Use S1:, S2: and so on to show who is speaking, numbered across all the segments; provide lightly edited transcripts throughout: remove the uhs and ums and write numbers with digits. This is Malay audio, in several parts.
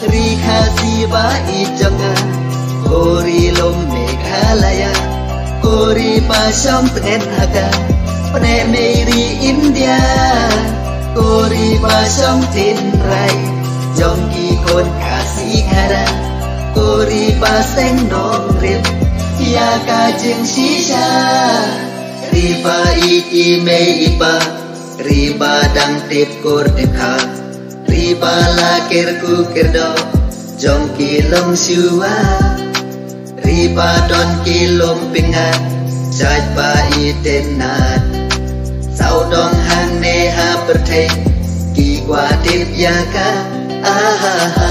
S1: Rihasiba ijonga Kori lom Meghalaya Kori pasong tengen haga Pene meri India Kori pasong tinrai Jongki kon kasih hara Kori paseng nong rip Ya kajeng sisa Riba iki me iba Riba dang tip kor dekha Riba lakir kukirdo Jong kilom siwa Riba don kilom pingat Jaj ba itenat Sau dong hang neha bertei Ki kwa tip yaka Ahaha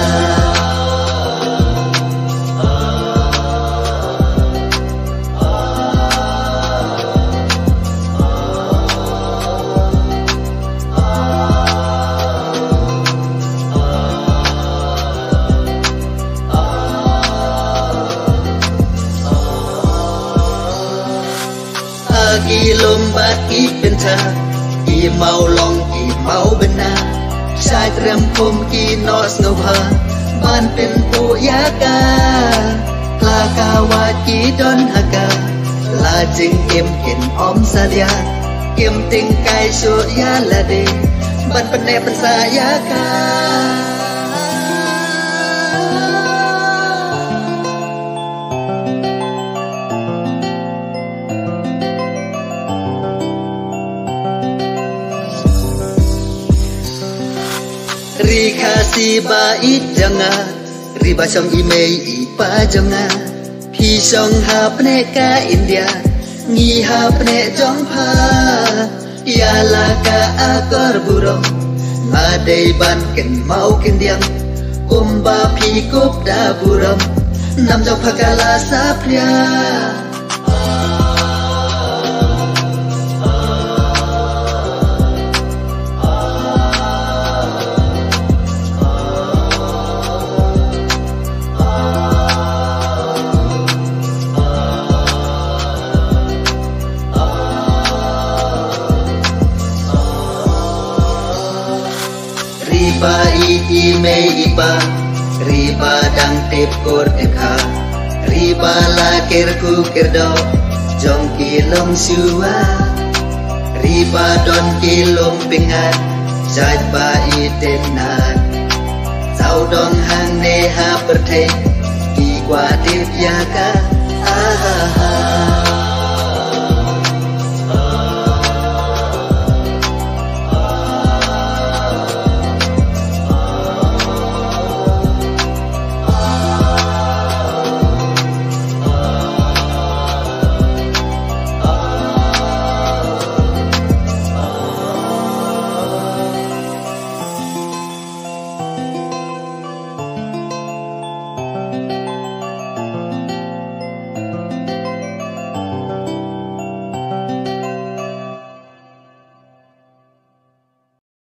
S1: Ki lombat ki benta ki mau long ki mau bena sai rempum ki nos ngawha ban pen pu yaka la kawat ki don haga la jing kim kin om salia kim ting kai su ya la de ban pene pensa yaka Rikasi bait janga Riba song imei ipa jonga Pi song ha pne ka India Ngi ha pne jong pa Yala ka akor burong Adai ban ken mau ken diang Kumba pi kup da burong Nam jong pakala sapria Riba iti me iba Riba dang tip kor dekha Riba lakir kukirdo Jong kilom siwa Riba don kilom pingat Jaj ba itenat Sau dong hang neha bertei Ki kwa tip yaka Ahaha